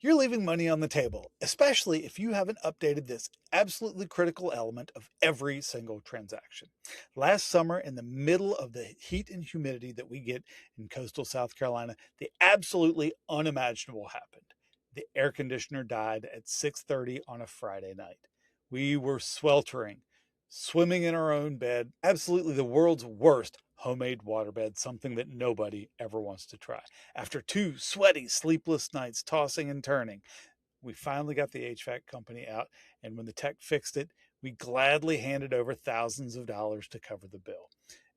You're leaving money on the table, especially if you haven't updated this absolutely critical element of every single transaction. Last summer, in the middle of the heat and humidity that we get in coastal South Carolina, the absolutely unimaginable happened. The air conditioner died at 6:30 on a Friday night. We were sweltering, swimming in our own bed, absolutely the world's worst homemade waterbed, something that nobody ever wants to try. After 2 sweaty, sleepless nights tossing and turning, we finally got the HVAC company out, and when the tech fixed it, we gladly handed over thousands of dollars to cover the bill.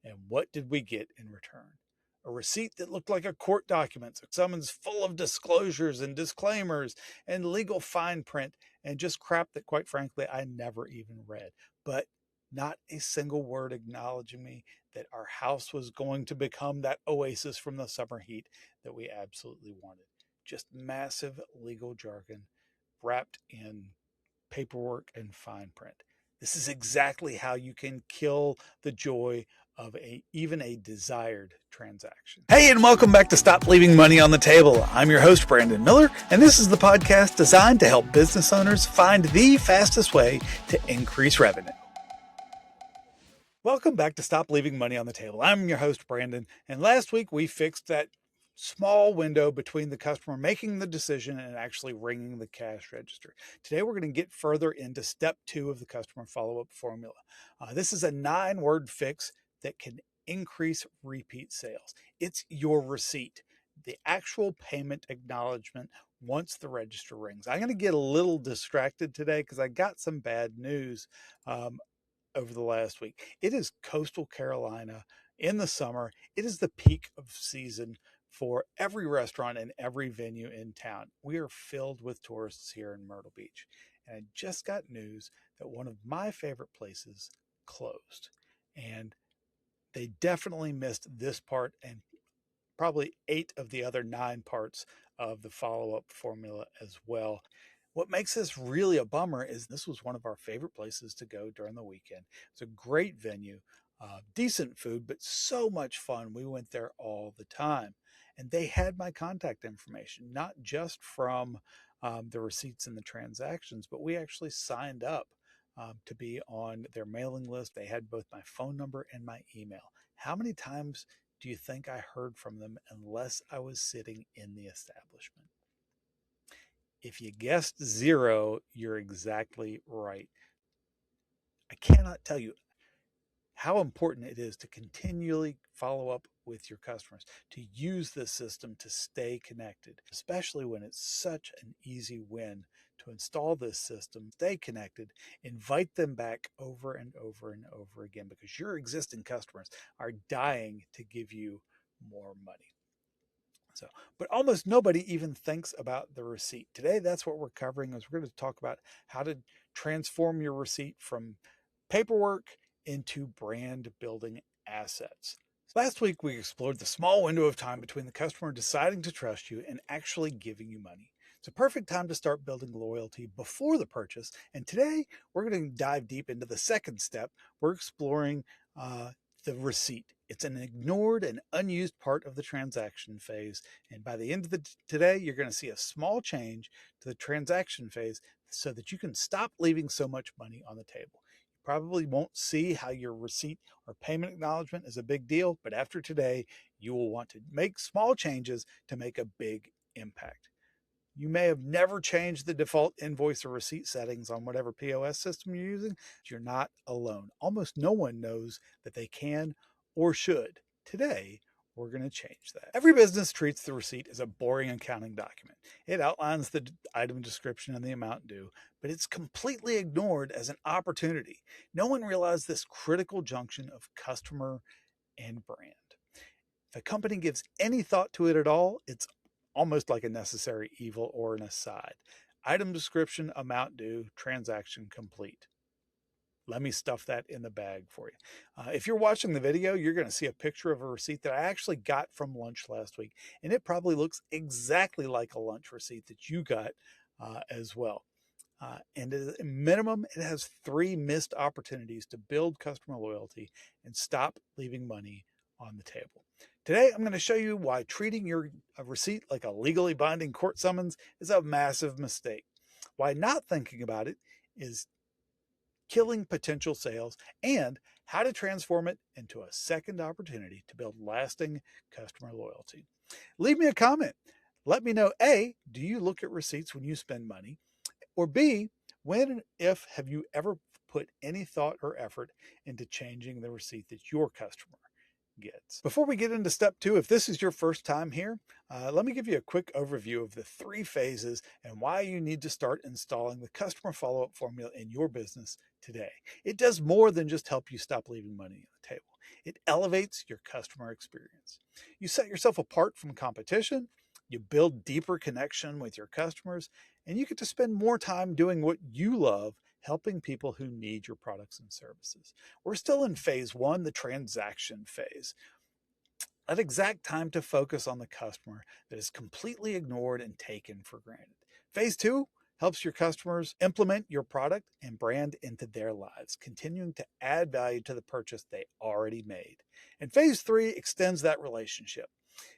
And what did we get in return? A receipt that looked like a court document, a summons full of disclosures and disclaimers and legal fine print and just crap that, quite frankly, I never even read. But not a single word acknowledging me that our house was going to become that oasis from the summer heat that we absolutely wanted. Just massive legal jargon wrapped in paperwork and fine print. This is exactly how you can kill the joy of even a desired transaction. Hey, and welcome back to Stop Leaving Money on the Table. I'm your host, Brandon Miller, and this is the podcast designed to help business owners find the fastest way to increase revenue. Welcome back to Stop Leaving Money on the Table. I'm your host, Brandon, and last week we fixed that small window between the customer making the decision and actually ringing the cash register. Today we're going to get further into step 2 of the customer follow-up formula. This is a 9-word fix that can increase repeat sales. It's your receipt, the actual payment acknowledgement once the register rings. I'm going to get a little distracted today because I got some bad news over the last week. It is coastal Carolina in the summer. It is the peak of season for every restaurant and every venue in town. We are filled with tourists here in Myrtle Beach. And I just got news that one of my favorite places closed. And they definitely missed this part and probably 8 of the other 9 parts of the follow-up formula as well. What makes this really a bummer is this was one of our favorite places to go during the weekend. It's a great venue, decent food, but so much fun. We went there all the time. And they had my contact information, not just from the receipts and the transactions, but we actually signed up to be on their mailing list. They had both my phone number and my email. How many times do you think I heard from them unless I was sitting in the establishment? If you guessed 0, you're exactly right. I cannot tell you how important it is to continually follow up with your customers, to use this system to stay connected, especially when it's such an easy win to install this system, stay connected, invite them back over and over and over again, because your existing customers are dying to give you more money. But almost nobody even thinks about the receipt. Today, that's what we're covering. Is we're going to talk about how to transform your receipt from paperwork into brand building assets. Last week, we explored the small window of time between the customer deciding to trust you and actually giving you money. It's a perfect time to start building loyalty before the purchase. And today, we're going to dive deep into the second step. We're exploring the receipt. It's an ignored and unused part of the transaction phase. And by the end of today, you're going to see a small change to the transaction phase so that you can stop leaving so much money on the table. You probably won't see how your receipt or payment acknowledgement is a big deal, but after today, you will want to make small changes to make a big impact. You may have never changed the default invoice or receipt settings on whatever POS system you're using. You're not alone. Almost no one knows that they can or should. Today, we're going to change that. Every business treats the receipt as a boring accounting document. It outlines the item description and the amount due, but it's completely ignored as an opportunity. No one realized this critical junction of customer and brand. If a company gives any thought to it at all, it's almost like a necessary evil or an aside. Item description, amount due, transaction complete. Let me stuff that in the bag for you. If you're watching the video, you're going to see a picture of a receipt that I actually got from lunch last week, and it probably looks exactly like a lunch receipt that you got as well. And at a minimum, it has 3 missed opportunities to build customer loyalty and stop leaving money on the table. Today, I'm going to show you why treating your receipt like a legally binding court summons is a massive mistake, why not thinking about it is killing potential sales, and how to transform it into a second opportunity to build lasting customer loyalty. Leave me a comment. Let me know, A, do you look at receipts when you spend money? Or B, when and if have you ever put any thought or effort into changing the receipt that your customer gets? Before we get into step 2, if this is your first time here, let me give you a quick overview of the 3 phases and why you need to start installing the customer follow-up formula in your business today. It does more than just help you stop leaving money on the table. It elevates your customer experience. You set yourself apart from competition, you build deeper connection with your customers, and you get to spend more time doing what you love, helping people who need your products and services. We're still in phase 1, the transaction phase. That exact time to focus on the customer that is completely ignored and taken for granted. Phase 2 helps your customers implement your product and brand into their lives, continuing to add value to the purchase they already made. And phase 3 extends that relationship.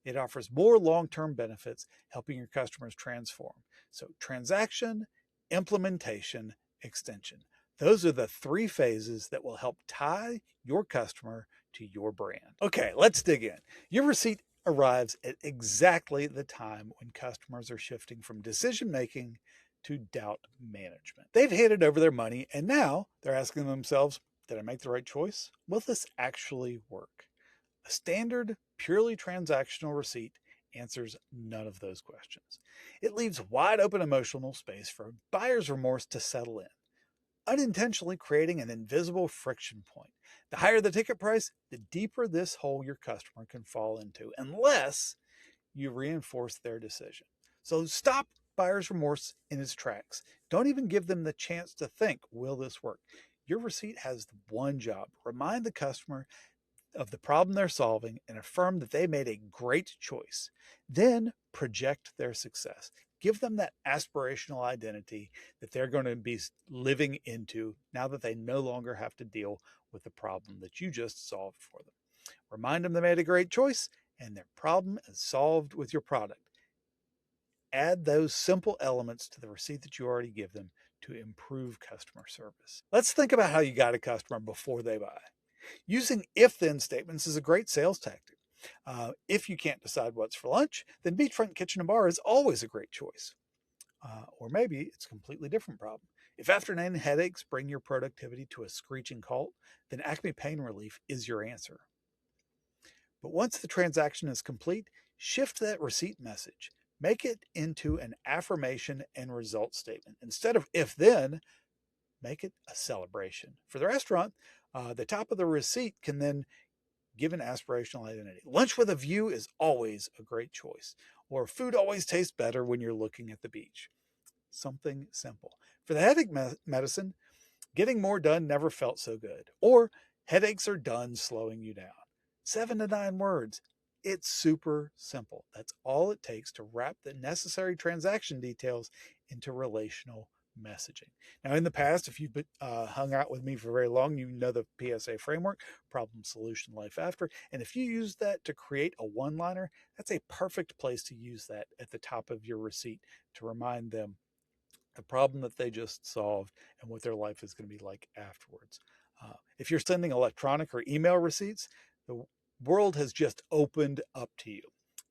It offers more long-term benefits, helping your customers transform. So transaction, implementation, extension. Those are the 3 phases that will help tie your customer to your brand. Okay, let's dig in. Your receipt arrives at exactly the time when customers are shifting from decision making to doubt management. They've handed over their money and now they're asking themselves, did I make the right choice? Will this actually work? A standard, purely transactional receipt answers none of those questions. It leaves wide open emotional space for buyer's remorse to settle in, unintentionally creating an invisible friction point. The higher the ticket price, the deeper this hole your customer can fall into, unless you reinforce their decision. So stop buyer's remorse in its tracks. Don't even give them the chance to think, will this work? Your receipt has one job: remind the customer of the problem they're solving and affirm that they made a great choice. Then project their success. Give them that aspirational identity that they're going to be living into now that they no longer have to deal with the problem that you just solved for them. Remind them they made a great choice and their problem is solved with your product. Add those simple elements to the receipt that you already give them to improve customer service. Let's think about how you got a customer before they buy. Using if-then statements is a great sales tactic. If you can't decide what's for lunch, then Beachfront Kitchen and Bar is always a great choice. Or maybe it's a completely different problem. If afternoon headaches bring your productivity to a screeching halt, then Acme Pain Relief is your answer. But once the transaction is complete, shift that receipt message. Make it into an affirmation and result statement. Instead of if-then, make it a celebration. For the restaurant, the top of the receipt can then give an aspirational identity. Lunch with a view is always a great choice. Or food always tastes better when you're looking at the beach. Something simple. For the headache medicine, getting more done never felt so good. Or headaches are done slowing you down. 7 to 9 words. It's super simple. That's all it takes to wrap the necessary transaction details into relational messaging. Now, in the past, if you've been, hung out with me for very long, you know the PSA framework, problem, solution, life after. And if you use that to create a one-liner, that's a perfect place to use that at the top of your receipt to remind them the problem that they just solved and what their life is going to be like afterwards. If you're sending electronic or email receipts, the world has just opened up to you.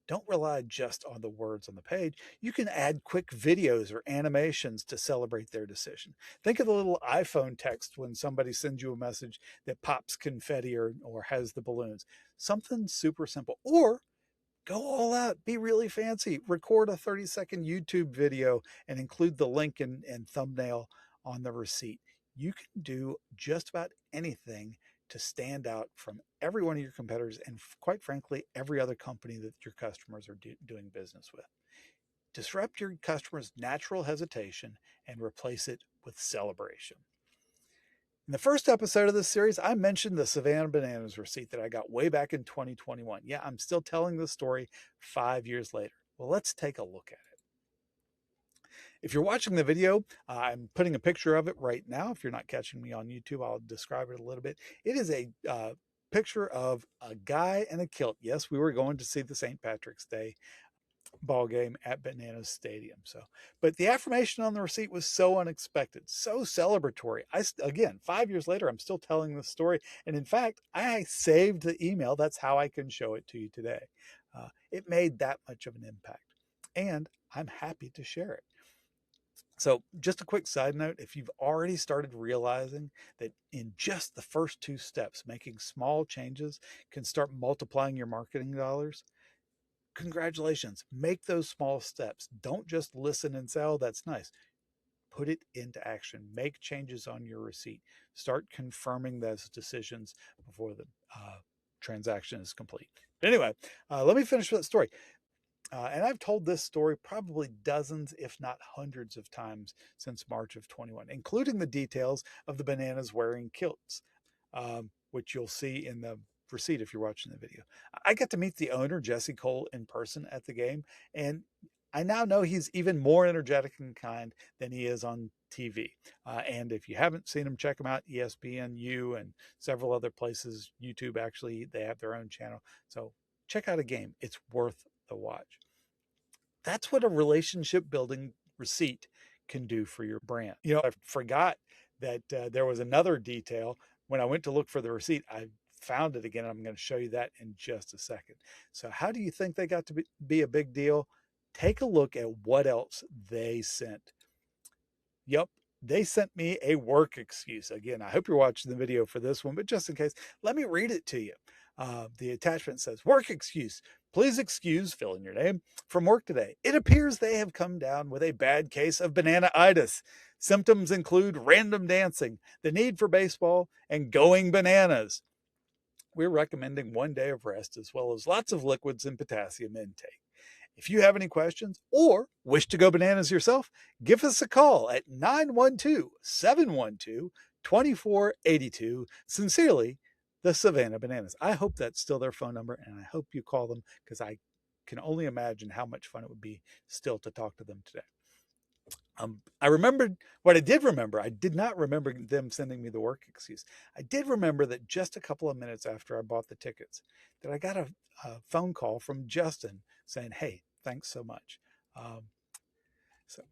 Don't rely just on the words on the page. You can add quick videos or animations to celebrate their decision. Think of the little iPhone text when somebody sends you a message that pops confetti or has the balloons. Something super simple. Or go all out, be really fancy, record a 30-second YouTube video and include the link and thumbnail on the receipt. You can do just about anything to stand out from every one of your competitors and, quite frankly, every other company that your customers are doing business with. Disrupt your customers' natural hesitation and replace it with celebration. In the first episode of this series, I mentioned the Savannah Bananas receipt that I got way back in 2021. Yeah, I'm still telling the story 5 years later. Well, let's take a look at it. If you're watching the video, I'm putting a picture of it right now. If you're not catching me on YouTube, I'll describe it a little bit. It is a picture of a guy in a kilt. Yes, we were going to see the St. Patrick's Day ball game at Bananas Stadium. So, but the affirmation on the receipt was so unexpected, so celebratory. Again, 5 years later, I'm still telling this story. And in fact, I saved the email. That's how I can show it to you today. It made that much of an impact. And I'm happy to share it. So, just a quick side note, if you've already started realizing that in just the first two steps, making small changes can start multiplying your marketing dollars, congratulations. Make those small steps. Don't just listen and say, oh, that's nice. Put it into action. Make changes on your receipt. Start confirming those decisions before the transaction is complete. Anyway, let me finish with that story. And I've told this story probably dozens, if not hundreds of times since March of 21, including the details of the bananas wearing kilts, which you'll see in the receipt if you're watching the video. I got to meet the owner, Jesse Cole, in person at the game, and I now know he's even more energetic and kind than he is on TV. And if you haven't seen him, check him out. ESPNU and several other places. YouTube, actually, they have their own channel. So check out a game. It's worth the watch. That's what a relationship building receipt can do for your brand. You know, I forgot that there was another detail. When I went to look for the receipt, I found it again. I'm going to show you that in just a second. So how do you think they got to be a big deal? Take a look at what else they sent. Yep, they sent me a work excuse. Again, I hope you're watching the video for this one, but just in case, let me read it to you. The attachment says, work excuse. Please excuse, fill in your name, from work today. It appears they have come down with a bad case of banana-itis. Symptoms include random dancing, the need for baseball, and going bananas. We're recommending 1 day of rest as well as lots of liquids and potassium intake. If you have any questions or wish to go bananas yourself, give us a call at 912-712-2482. Sincerely, the Savannah Bananas. I hope that's still their phone number, and I hope you call them because I can only imagine how much fun it would be still to talk to them today. I remembered what I did remember. I did not remember them sending me the work excuse. I did remember that just a couple of minutes after I bought the tickets, that I got a phone call from Justin saying, hey, thanks so much. So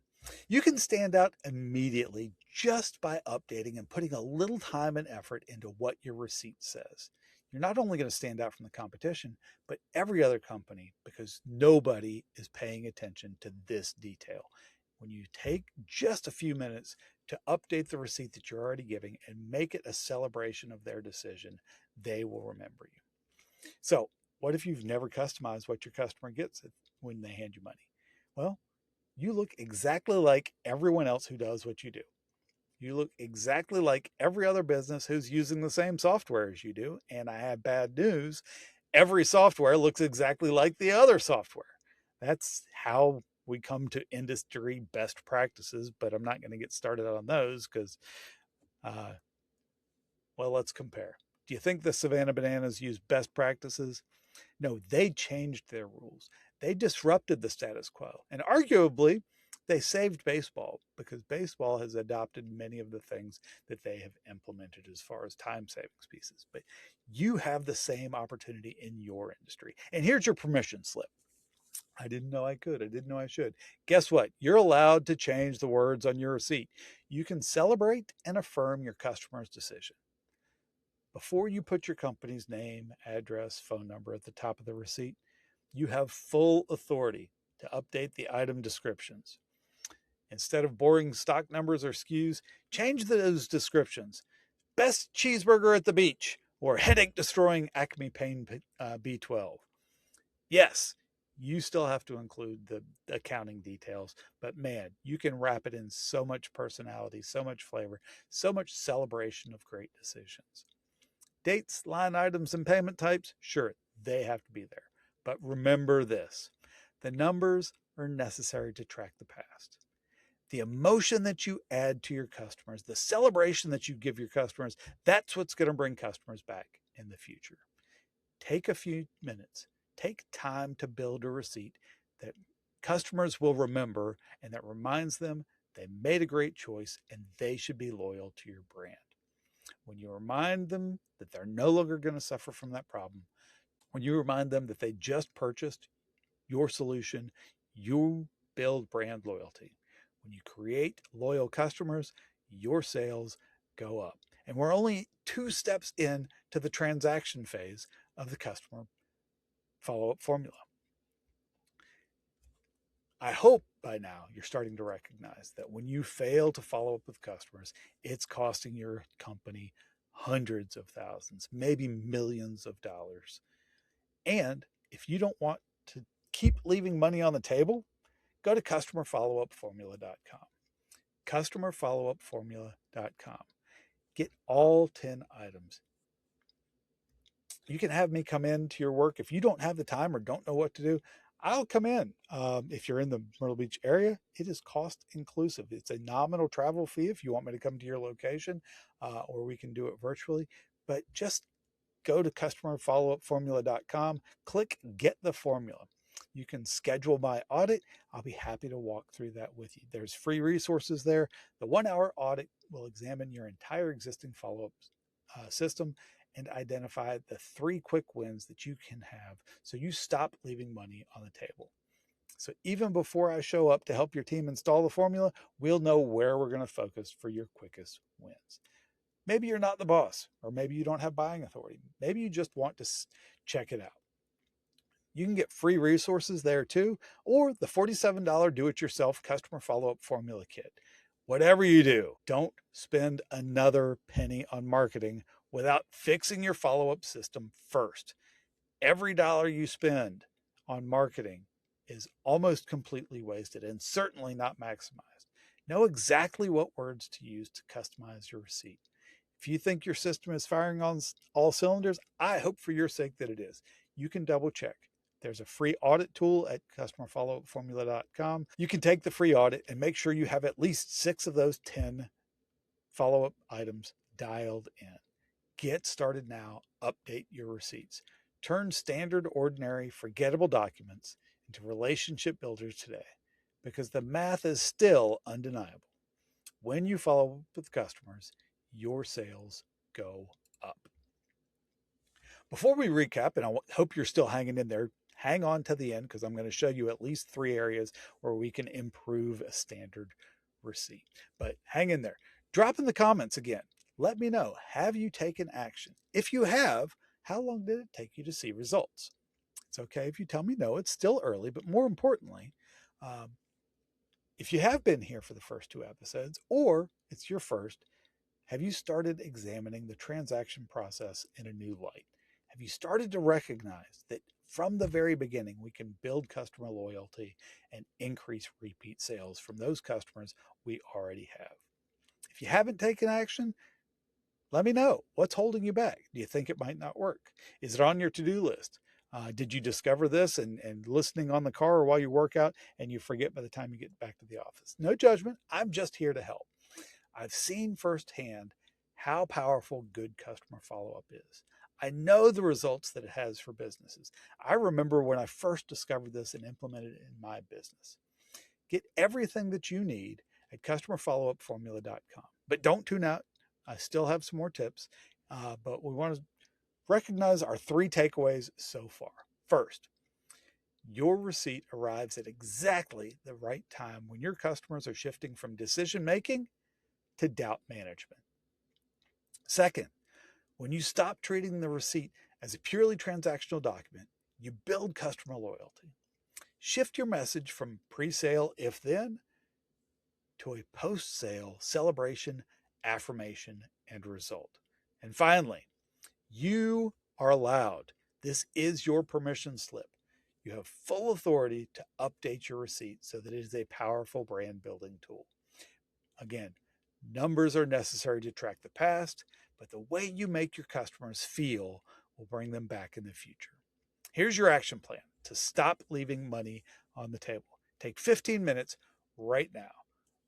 you can stand out immediately just by updating and putting a little time and effort into what your receipt says. You're not only going to stand out from the competition, but every other company, because nobody is paying attention to this detail. When you take just a few minutes to update the receipt that you're already giving and make it a celebration of their decision, they will remember you. So what if you've never customized what your customer gets when they hand you money? Well, you look exactly like everyone else who does what you do. You look exactly like every other business who's using the same software as you do. And I have bad news. Every software looks exactly like the other software. That's how we come to industry best practices, but I'm not going to get started on those because, well, let's compare. Do you think the Savannah Bananas use best practices? No, they changed their rules. They disrupted the status quo. And arguably, they saved baseball because baseball has adopted many of the things that they have implemented as far as time savings pieces. But you have the same opportunity in your industry. And here's your permission slip. I didn't know I could. I didn't know I should. Guess what? You're allowed to change the words on your receipt. You can celebrate and affirm your customer's decision. Before you put your company's name, address, phone number at the top of the receipt, you have full authority to update the item descriptions. Instead of boring stock numbers or SKUs, change those descriptions. Best cheeseburger at the beach, or headache destroying Acme Pain B12. Yes, you still have to include the accounting details, but man, you can wrap it in so much personality, so much flavor, so much celebration of great decisions. Dates, line items, and payment types, sure, they have to be there. But remember this, the numbers are necessary to track the past. The emotion that you add to your customers, the celebration that you give your customers, that's what's going to bring customers back in the future. Take a few minutes, take time to build a receipt that customers will remember and that reminds them they made a great choice and they should be loyal to your brand. When you remind them that they're no longer going to suffer from that problem, when you remind them that they just purchased your solution, you build brand loyalty. When you create loyal customers, your sales go up. And we're only 2 steps in to the transaction phase of the customer follow-up formula. I hope by now you're starting to recognize that when you fail to follow up with customers, it's costing your company hundreds of thousands, maybe millions of dollars. And if you don't want to keep leaving money on the table, go to customerfollowupformula.com. Customerfollowupformula.com. Get all 10 items. You can have me come into your work. If you don't have the time or don't know what to do, I'll come in. If you're in the Myrtle Beach area, it is cost inclusive. It's a nominal travel fee if you want me to come to your location, or we can do it virtually. But just go to customerfollowupformula.com, click Get the Formula. You can schedule my audit. I'll be happy to walk through that with you. There's free resources there. The 1-hour audit will examine your entire existing follow-up system and identify the 3 quick wins that you can have so you stop leaving money on the table. So even before I show up to help your team install the formula, we'll know where we're going to focus for your quickest wins. Maybe you're not the boss, or maybe you don't have buying authority. Maybe you just want to check it out. You can get free resources there too, or the $47 do-it-yourself customer follow-up formula kit. Whatever you do, don't spend another penny on marketing without fixing your follow-up system first. Every dollar you spend on marketing is almost completely wasted and certainly not maximized. Know exactly what words to use to customize your receipt. If you think your system is firing on all cylinders, I hope for your sake that it is. You can double check. There's a free audit tool at customerfollowupformula.com. You can take the free audit and make sure you have at least 6 of those 10 follow-up items dialed in. Get started now. Update your receipts. Turn standard, ordinary, forgettable documents into relationship builders today, because the math is still undeniable. When you follow up with customers, your sales go up. Before we recap, and I hope you're still hanging in there, hang on to the end, because I'm going to show you at least 3 areas where we can improve a standard receipt. But hang in there. Drop in the comments again. Let me know, have you taken action? If you have, how long did it take you to see results? It's okay if you tell me no, it's still early, but more importantly, if you have been here for the first 2 episodes, or it's your first, have you started examining the transaction process in a new light? Have you started to recognize that from the very beginning, we can build customer loyalty and increase repeat sales from those customers we already have? If you haven't taken action, let me know. What's holding you back? Do you think it might not work? Is it on your to-do list? Did you discover this and listening on the car or while you work out and you forget by the time you get back to the office? No judgment. I'm just here to help. I've seen firsthand how powerful good customer follow-up is. I know the results that it has for businesses. I remember when I first discovered this and implemented it in my business. Get everything that you need at customerfollowupformula.com. But don't tune out. I still have some more tips, but we want to recognize our 3 takeaways so far. First, your receipt arrives at exactly the right time when your customers are shifting from decision making to doubt management. Second, when you stop treating the receipt as a purely transactional document, you build customer loyalty. Shift your message from pre-sale if then to a post-sale celebration, affirmation, and result. And finally, you are allowed. This is your permission slip. You have full authority to update your receipt so that it is a powerful brand building tool. Again, numbers are necessary to track the past, but the way you make your customers feel will bring them back in the future. Here's your action plan to stop leaving money on the table. Take 15 minutes right now.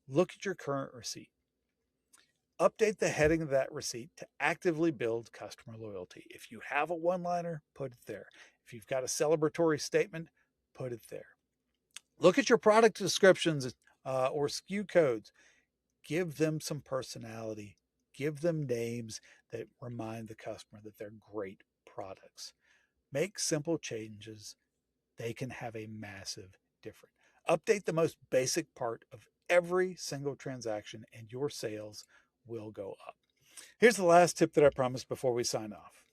Look at your current receipt. Update the heading of that receipt to actively build customer loyalty. If you have a one-liner, put it there. If you've got a celebratory statement, put it there. Look at your product descriptions or SKU codes. Give them some personality. Give them names that remind the customer that they're great products. Make simple changes. They can have a massive difference. Update the most basic part of every single transaction, and your sales will go up. Here's the last tip that I promised before we sign off.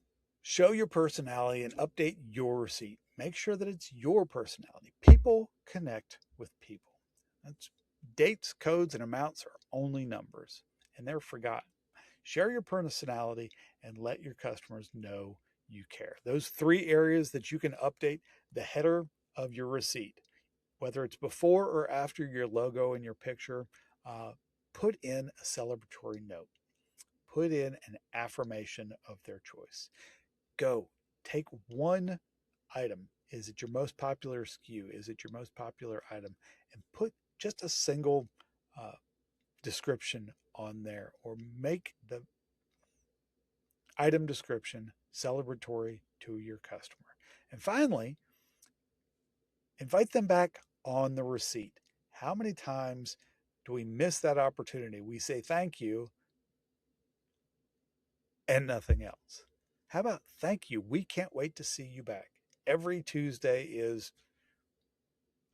Show your personality and update your receipt. Make sure that it's your personality. People connect with people. That's, dates, codes, and amounts are only numbers, and they're forgotten. Share your personality and let your customers know you care. Those three areas that you can update: the header of your receipt, whether it's before or after your logo and your picture, put in a celebratory note. Put in an affirmation of their choice. Go take one item. Is it your most popular SKU? Is it your most popular item? And put just a single description on there, or make the item description celebratory to your customer. And finally, invite them back on the receipt. How many times do we miss that opportunity? We say thank you and nothing else. How about thank you? We can't wait to see you back. Every Tuesday is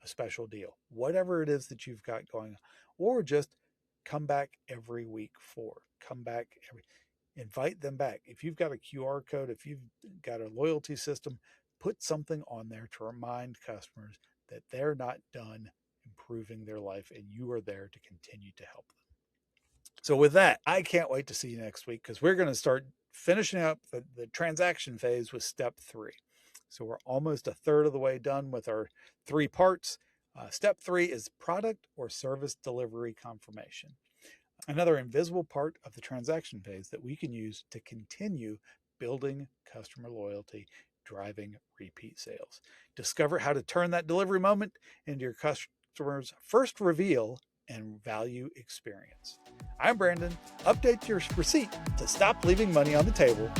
a special deal, whatever it is that you've got going on, or just come back every week come back invite them back. If you've got a QR code, if you've got a loyalty system, put something on there to remind customers that they're not done improving their life and you are there to continue to help them. So with that, I can't wait to see you next week, because we're going to start finishing up the transaction phase with step 3. So we're almost a third of the way done with our 3 parts. Step 3 is product or service delivery confirmation. Another invisible part of the transaction phase that we can use to continue building customer loyalty, driving repeat sales. Discover how to turn that delivery moment into your customer's first reveal and value experience. I'm Brandon. Update your receipt to stop leaving money on the table